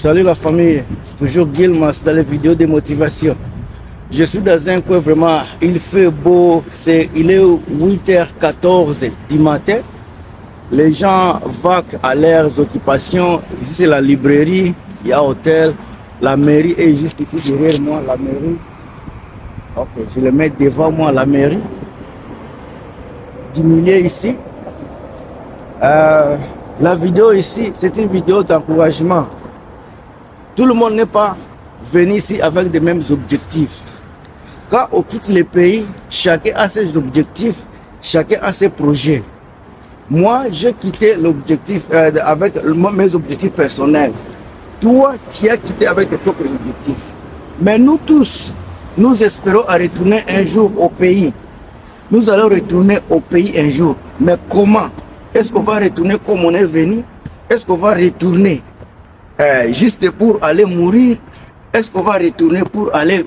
Salut la famille, toujours Gilmas dans les vidéos de motivation. Je suis dans un coin vraiment, il fait beau, il est 8h14 du matin. Les gens vaquent à leurs occupations. Ici c'est la librairie, il y a hôtel, la mairie est juste ici derrière moi, la mairie. Ok, je le mets devant moi, la mairie. Du milieu ici. La vidéo ici, c'est une vidéo d'encouragement. Tout le monde n'est pas venu ici avec les mêmes objectifs. Quand on quitte le pays, chacun a ses objectifs, chacun a ses projets. Moi, j'ai quitté l'objectif avec mes objectifs personnels. Toi, tu as quitté avec tes propres objectifs. Mais nous tous, nous espérons à retourner un jour au pays. Nous allons retourner au pays un jour. Mais comment? Est-ce qu'on va retourner comme on est venu? Est-ce qu'on va retourner juste pour aller mourir? Est-ce qu'on va retourner pour aller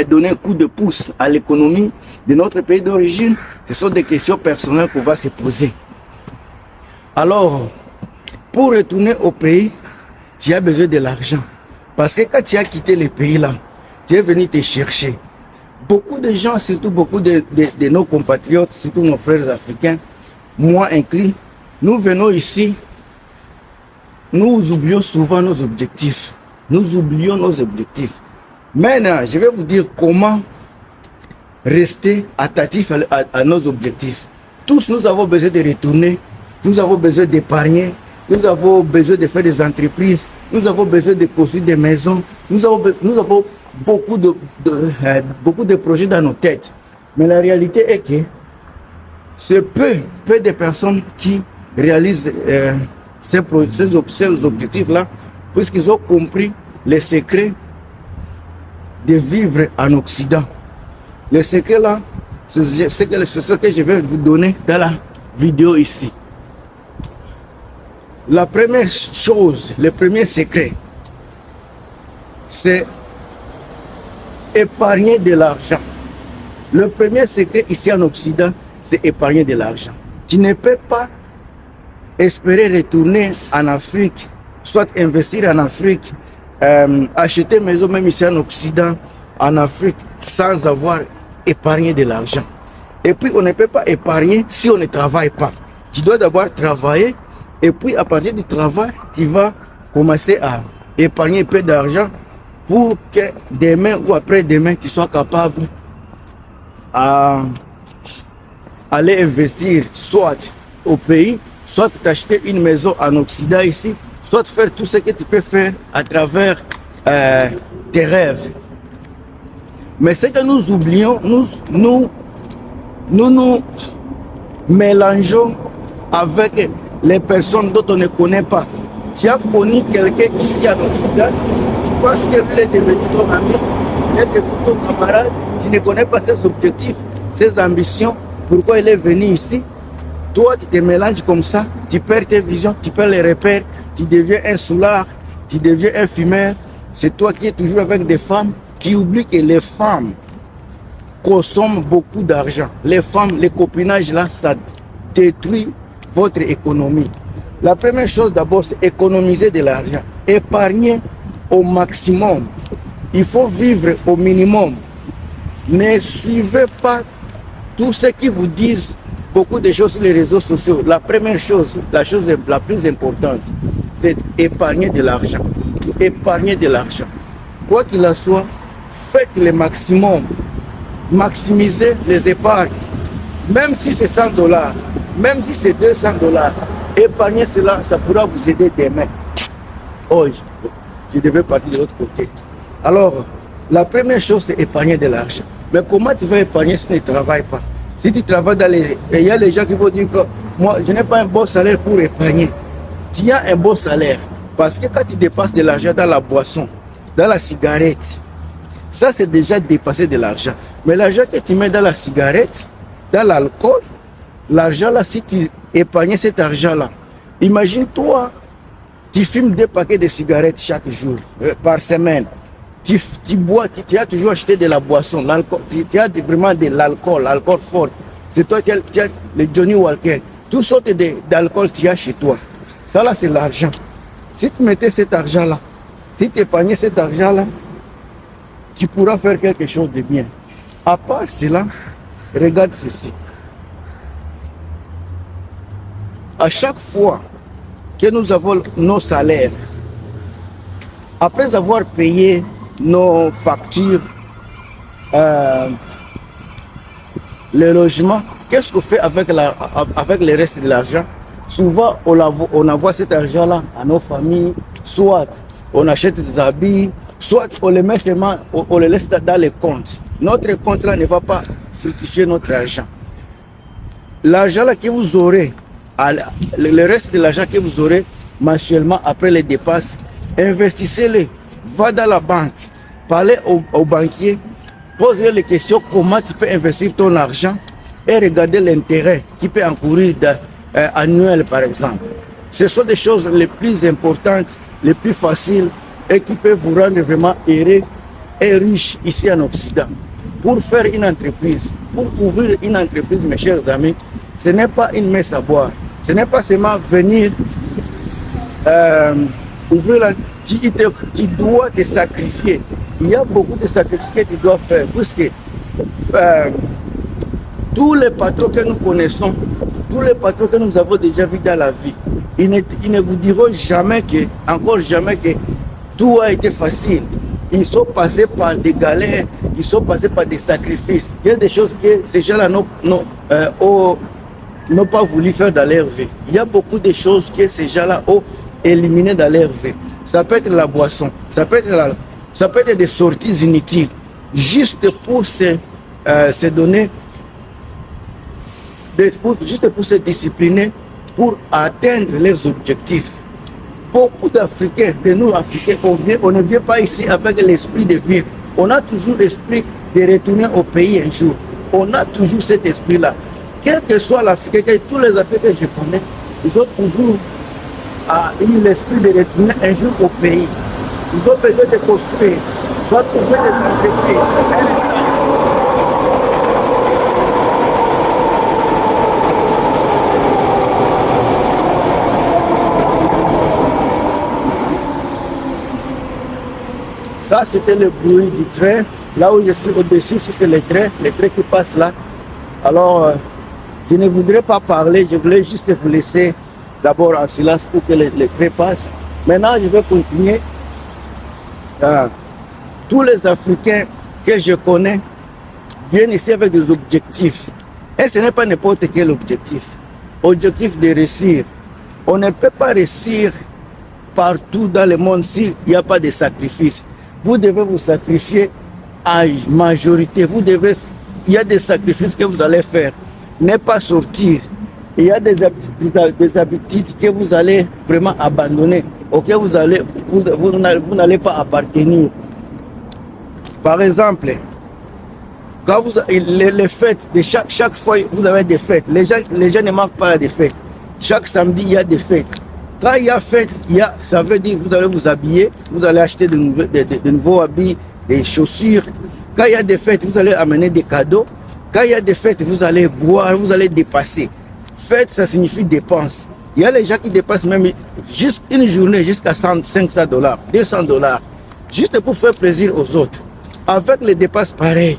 donner un coup de pouce à l'économie de notre pays d'origine? Ce sont des questions personnelles qu'on va se poser. Alors, pour retourner au pays, tu as besoin de l'argent. Parce que quand tu as quitté le pays là, tu es venu te chercher. Beaucoup de gens, surtout beaucoup de nos compatriotes, surtout nos frères africains, moi inclus, nous venons ici, nous oublions souvent nos objectifs. Nous oublions nos objectifs. Maintenant, je vais vous dire comment rester attentif à nos objectifs. Tous, nous avons besoin de retourner, nous avons besoin d'épargner, nous avons besoin de faire des entreprises, nous avons besoin de construire des maisons, nous avons beaucoup de projets dans nos têtes. Mais la réalité est que c'est peu de personnes qui réalisent ces objectifs-là, puisqu'ils ont compris les secrets de vivre en Occident. Les secrets-là, c'est ce que je vais vous donner dans la vidéo ici. La première chose, le premier secret, c'est épargner de l'argent. Le premier secret ici en Occident, c'est épargner de l'argent. Tu ne peux pas espérer retourner en Afrique, soit investir en Afrique, acheter une maison même ici en Occident, en Afrique, sans avoir épargné de l'argent. Et puis on ne peut pas épargner si on ne travaille pas. Tu dois d'abord travailler, et puis à partir du travail, tu vas commencer à épargner un peu d'argent pour que demain ou après-demain, tu sois capable à aller investir soit au pays, soit t'acheter une maison en Occident ici, soit faire tout ce que tu peux faire à travers tes rêves. Mais ce que nous oublions, nous mélangeons avec les personnes dont on ne connaît pas. Tu as connu quelqu'un ici en Occident, tu penses qu'il est devenu ton ami, il est devenu ton camarade, tu ne connais pas ses objectifs, ses ambitions, pourquoi il est venu ici. Toi, tu te mélanges comme ça, tu perds tes visions, tu perds les repères, tu deviens un soulard, tu deviens un fumeur. C'est toi qui es toujours avec des femmes. Tu oublies que les femmes consomment beaucoup d'argent. Les femmes, les copinages là, ça détruit votre économie. La première chose d'abord, c'est économiser de l'argent. Épargner au maximum. Il faut vivre au minimum. Ne suivez pas tous ceux qui vous disent beaucoup de choses sur les réseaux sociaux. La première chose, la chose la plus importante, c'est épargner de l'argent. Épargner de l'argent. Quoi qu'il en soit, faites le maximum. Maximisez les épargnes. Même si c'est 100 $, même si c'est 200 $, épargnez cela, ça pourra vous aider demain. Oh, je devais partir de l'autre côté. Alors, la première chose, c'est épargner de l'argent. Mais comment tu vas épargner si tu ne travailles pas? Si tu travailles dans les... Il y a les gens qui vont dire que moi, je n'ai pas un bon salaire pour épargner. Tu as un bon salaire. Parce que quand tu dépasses de l'argent dans la boisson, dans la cigarette, ça c'est déjà dépasser de l'argent. Mais l'argent que tu mets dans la cigarette, dans l'alcool, l'argent là, si tu épargnais cet argent-là, imagine-toi, tu fumes 2 paquets de cigarettes chaque jour, par semaine. Tu bois, tu as toujours acheté de la boisson, tu as vraiment de l'alcool, l'alcool fort. C'est toi qui as le Johnny Walker. Toutes sortes d'alcool tu as chez toi. Ça là, c'est l'argent. Si tu mettais cet argent-là Si tu épargnes cet argent-là, tu pourras faire quelque chose de bien. À part cela, regarde ceci. À chaque fois que nous avons nos salaires, après avoir payé nos factures, le logement, qu'est-ce qu'on fait avec le reste de l'argent? Souvent, on envoie cet argent-là à nos familles, soit on achète des habits, soit on les met seulement, on les laisse dans les comptes. Notre compte-là ne va pas fructifier notre argent. L'argent-là que vous aurez, le reste de l'argent que vous aurez mensuellement après les dépenses, investissez-le. Va dans la banque, parlez au banquier, posez les questions comment tu peux investir ton argent et regarder l'intérêt qui peut encourir annuel par exemple. Ce sont des choses les plus importantes, les plus faciles et qui peuvent vous rendre vraiment heureux et riche ici en Occident. Pour faire une entreprise, pour ouvrir une entreprise, mes chers amis, ce n'est pas une messe à boire. Ce n'est pas seulement venir ouvrir la... Tu dois te sacrifier. Il y a beaucoup de sacrifices que tu dois faire. Puisque tous les patrons que nous connaissons, tous les patrons que nous avons déjà vus dans la vie, ils ne vous diront jamais que, encore jamais que tout a été facile. Ils sont passés par des galères, ils sont passés par des sacrifices. Il y a des choses que ces gens-là n'ont pas voulu faire dans leur vie. Il y a beaucoup de choses que ces gens-là ont éliminées dans leur vie. Ça peut être la boisson, ça peut être des sorties inutiles, juste pour se donner, juste pour se discipliner, pour atteindre leurs objectifs. Beaucoup d'Africains, de nous Africains, on ne vient pas ici avec l'esprit de vivre. On a toujours l'esprit de retourner au pays un jour. On a toujours cet esprit-là. Quel que soit l'Africain, tous les Africains que je connais, ils ont toujours eu l'esprit de retourner un jour au pays. Ils ont besoin de construire, ils ont trouver des entreprises. Un instant. Ça, c'était le bruit du train. Là où je suis au-dessus, c'est le train qui passe là. Alors, je ne voudrais pas parler, je voulais juste vous laisser d'abord en silence pour que le train passe. Maintenant, je vais continuer. Tous les Africains que je connais viennent ici avec des objectifs. Et ce n'est pas n'importe quel objectif. Objectif de réussir. On ne peut pas réussir partout dans le monde s'il n'y a pas de sacrifice. Vous devez vous sacrifier à majorité. Il y a des sacrifices que vous allez faire. Ne pas sortir. Il y a des habitudes que vous allez vraiment abandonner, auxquelles vous n'allez pas appartenir. Par exemple, quand les fêtes, chaque fois vous avez des fêtes, les gens ne manquent pas des fêtes. Chaque samedi, il y a des fêtes. Quand il y a fête, ça veut dire que vous allez vous habiller, vous allez acheter de nouveaux habits, des chaussures. Quand il y a des fêtes, vous allez amener des cadeaux. Quand il y a des fêtes, vous allez boire, vous allez dépasser. Fête, ça signifie dépense. Il y a les gens qui dépensent même juste une journée jusqu'à $500, $200, juste pour faire plaisir aux autres. Avec les dépenses pareilles,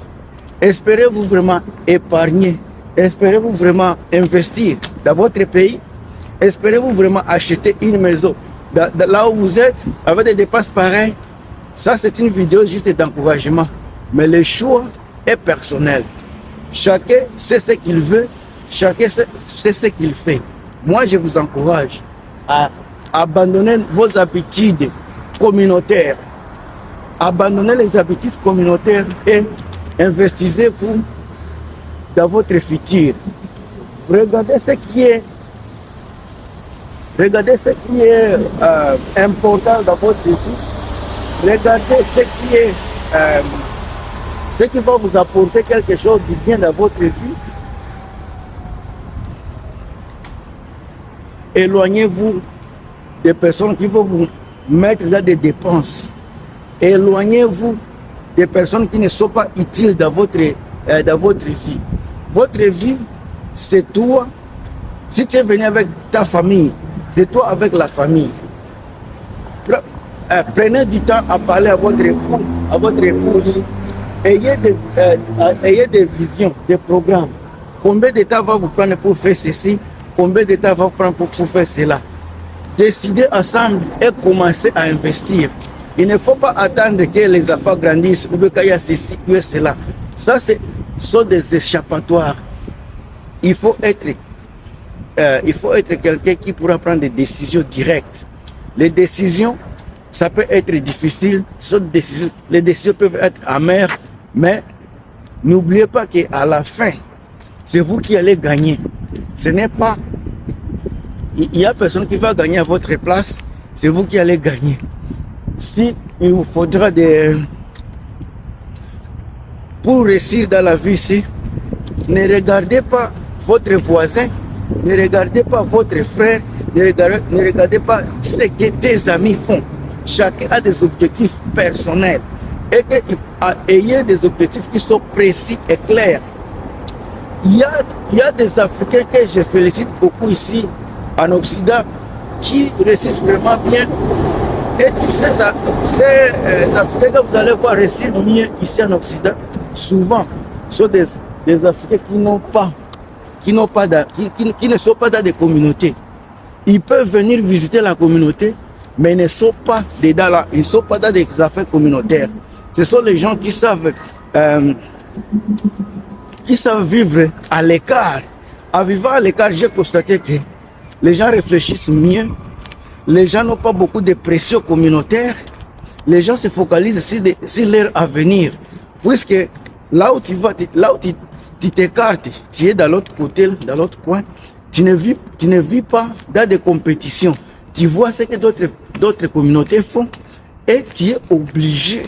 espérez-vous vraiment épargner? Espérez-vous vraiment investir dans votre pays? Espérez-vous vraiment acheter une maison là où vous êtes avec des dépenses pareilles? Ça, c'est une vidéo juste d'encouragement. Mais le choix est personnel. Chacun sait ce qu'il veut, chacun sait ce qu'il fait. Moi, je vous encourage à abandonner vos habitudes communautaires. Abandonnez les habitudes communautaires et investissez-vous dans votre futur. Regardez ce qui est important dans votre vie. Regardez ce qui va vous apporter quelque chose de bien dans votre vie. Éloignez-vous des personnes qui vont vous mettre dans des dépenses. Éloignez-vous des personnes qui ne sont pas utiles dans votre vie. Votre vie, c'est toi. Si tu es venu avec ta famille, c'est toi avec la famille. prenez du temps à parler à votre époux, à votre épouse. Ayez des visions, des programmes. Combien de temps va vous prendre pour faire ceci? Combien de temps va vous prendre pour faire cela? Décidez ensemble et commencez à investir. Il ne faut pas attendre que les affaires grandissent ou qu'il y a ceci ou cela. Ça, ce sont des échappatoires. Il faut être quelqu'un qui pourra prendre des décisions directes. Les décisions, ça peut être difficile. Les décisions peuvent être amères, mais n'oubliez pas qu'à la fin, c'est vous qui allez gagner. Ce n'est pas... Il y a personne qui va gagner à votre place, c'est vous qui allez gagner. Si il vous faudra pour réussir dans la vie ici, ne regardez pas votre voisin, ne regardez pas votre frère, ne regardez pas ce que tes amis font. Chacun a des objectifs personnels et ayez des objectifs qui sont précis et clairs. Il y a des Africains que je félicite beaucoup ici en Occident qui réussissent vraiment bien. Et tous ces Africains que vous allez voir réussir mieux ici en Occident, souvent sont des Africains qui ne sont pas dans des communautés. Ils peuvent venir visiter la communauté, mais ils ne sont pas dedans là, ils ne sont pas dans des affaires communautaires. Ce sont les gens qui savent vivre à l'écart. En vivant à l'écart, j'ai constaté que les gens réfléchissent mieux, les gens n'ont pas beaucoup de pression communautaire, les gens se focalisent sur leur avenir. Puisque là où tu vas, là où tu t'écartes, tu es dans l'autre côté, dans l'autre coin, tu ne vis pas dans des compétitions. Tu vois ce que d'autres communautés font et tu es obligé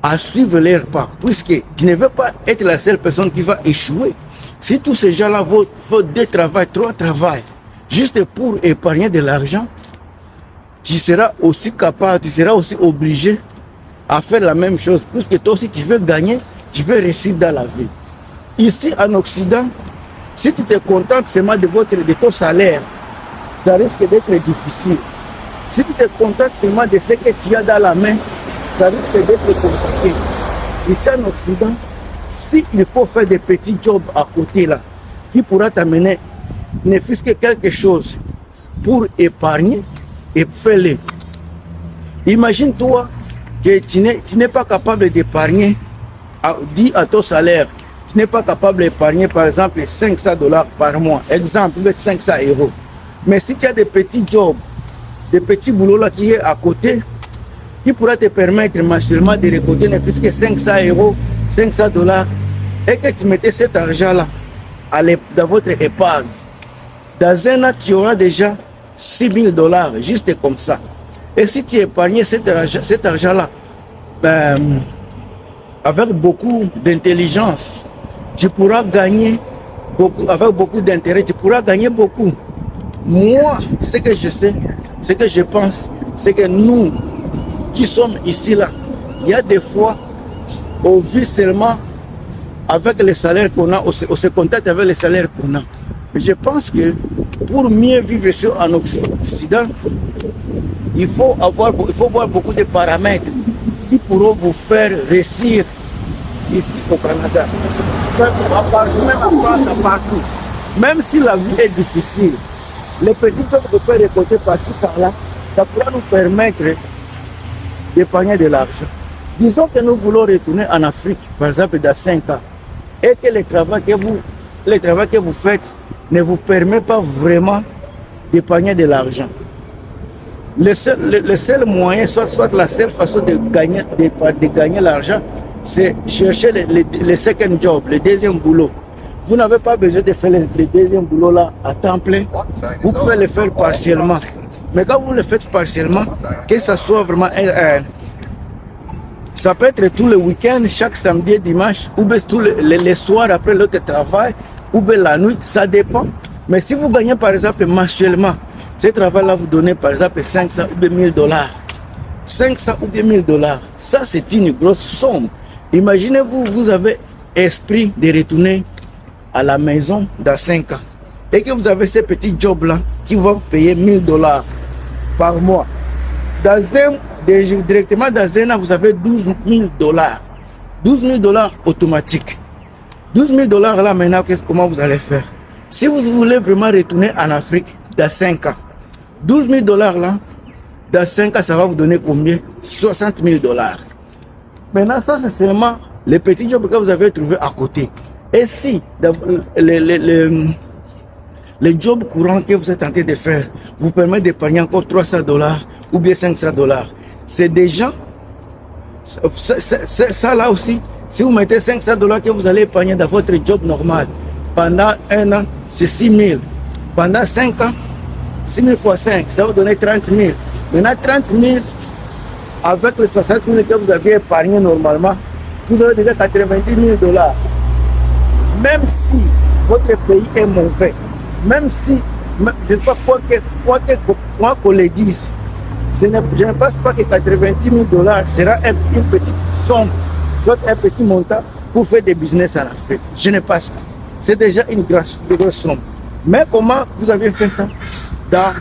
à suivre leur pas. Puisque tu ne veux pas être la seule personne qui va échouer. Si tous ces gens-là font 2 travails, 3 travails, juste pour épargner de l'argent, tu seras aussi capable, tu seras aussi obligé à faire la même chose. Puisque toi aussi tu veux gagner, tu veux réussir dans la vie. Ici en Occident, si tu te contentes seulement de ton salaire, ça risque d'être difficile. Si tu te contentes seulement de ce que tu as dans la main, ça risque d'être compliqué. Ici en Occident, s'il faut faire des petits jobs à côté là, qui pourra t'amener ne fût-ce que quelque chose pour épargner, et fais-le. Imagine-toi que tu n'es pas capable d'épargner, dis à ton salaire, tu n'es pas capable d'épargner par exemple $500 par mois, exemple 500 €. Mais si tu as des petits jobs, des petits boulots là qui est à côté, qui pourra te permettre mensuellement de récolter ne fût-ce que 500 €, $500, et que tu mettais cet argent-là dans votre épargne. Dans un an, tu auras déjà $6 000, juste comme ça. Et si tu épargnais cet argent-là, avec beaucoup d'intelligence, tu pourras gagner beaucoup, avec beaucoup d'intérêt, tu pourras gagner beaucoup. Moi, ce que je sais, ce que je pense, c'est que nous qui sommes ici là, il y a des fois, on vit seulement avec les salaires qu'on a, on se contente avec les salaires qu'on a. Mais je pense que pour mieux vivre en Occident, il faut voir beaucoup de paramètres qui pourront vous faire réussir ici au Canada. Même en France, partout. Même si la vie est difficile, les petits choses qu'on peut récolter par-ci par-là, ça pourra nous permettre d'épargner de l'argent. Disons que nous voulons retourner en Afrique, par exemple, dans 5 ans, et que le travail que vous faites ne vous permet pas vraiment d'épargner de l'argent. Le seul moyen, soit la seule façon de gagner l'argent, c'est chercher le second job, le deuxième boulot. Vous n'avez pas besoin de faire le deuxième boulot là à temps plein. Vous pouvez le faire partiellement. Mais quand vous le faites partiellement, que ça soit vraiment ça peut être tout le week-end, chaque samedi et dimanche, ou bien tous les soirs après l'autre travail, ou bien la nuit, ça dépend. Mais si vous gagnez par exemple mensuellement, ce travail-là vous donne par exemple 500 ou bien $1000. 500 ou bien $1000, ça c'est une grosse somme. Imaginez-vous, vous avez esprit de retourner à la maison dans 5 ans et que vous avez ces petits jobs-là qui vont vous payer $1000 par mois. Directement dans un an, vous avez 12 000 dollars. 12 000 dollars automatiques. 12 000 dollars là maintenant, comment vous allez faire? Si vous voulez vraiment retourner en Afrique dans 5 ans, 12 000 dollars là, dans 5 ans, ça va vous donner combien? 60 000 dollars. Maintenant, ça c'est seulement les petits jobs que vous avez trouvés à côté. Et si les jobs courants que vous êtes en train de faire vous permettent d'épargner encore 300 dollars ou bien 500 dollars, c'est des gens, ça là aussi, si vous mettez 500 dollars que vous allez épargner dans votre job normal, pendant un an, c'est 6 000. Pendant 5 ans, 6 000 fois 5, ça va vous donner 30 000. Maintenant, 30 000, avec les 60 000 que vous avez épargné normalement, vous avez déjà 90 000 dollars. Même si votre pays est mauvais, même si, je ne sais pas quoi qu'on le dise, je ne pense pas que 90 000 dollars sera une petite somme, soit un petit montant pour faire des business en Afrique. Je ne pense pas. C'est déjà une grosse somme. Mais comment vous avez fait ça? Dans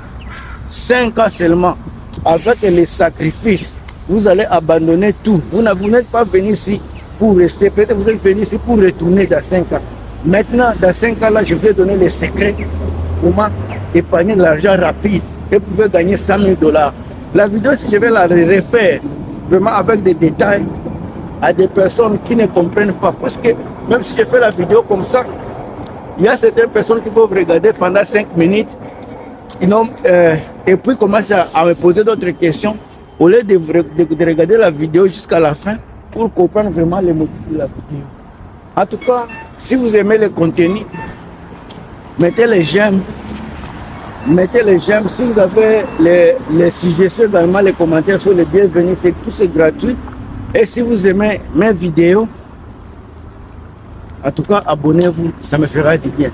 5 ans seulement, avec les sacrifices, vous allez abandonner tout. Vous n'êtes pas venu ici pour rester. Peut-être vous êtes venu ici pour retourner dans 5 ans. Maintenant, dans 5 ans, là, je vais donner les secrets. Comment épargner de l'argent rapide et pouvoir gagner 100 000 dollars. La vidéo, si je vais la refaire vraiment avec des détails à des personnes qui ne comprennent pas. Parce que même si je fais la vidéo comme ça, il y a certaines personnes qui vont regarder pendant 5 minutes et puis commencer à me poser d'autres questions au lieu de regarder la vidéo jusqu'à la fin pour comprendre vraiment les motifs de la vidéo. En tout cas, si vous aimez le contenu, mettez les j'aime. Mettez les j'aime. Si vous avez les suggestions également, les commentaires sont les bienvenus. Tout c'est gratuit. Et si vous aimez mes vidéos, en tout cas, abonnez-vous. Ça me fera du bien.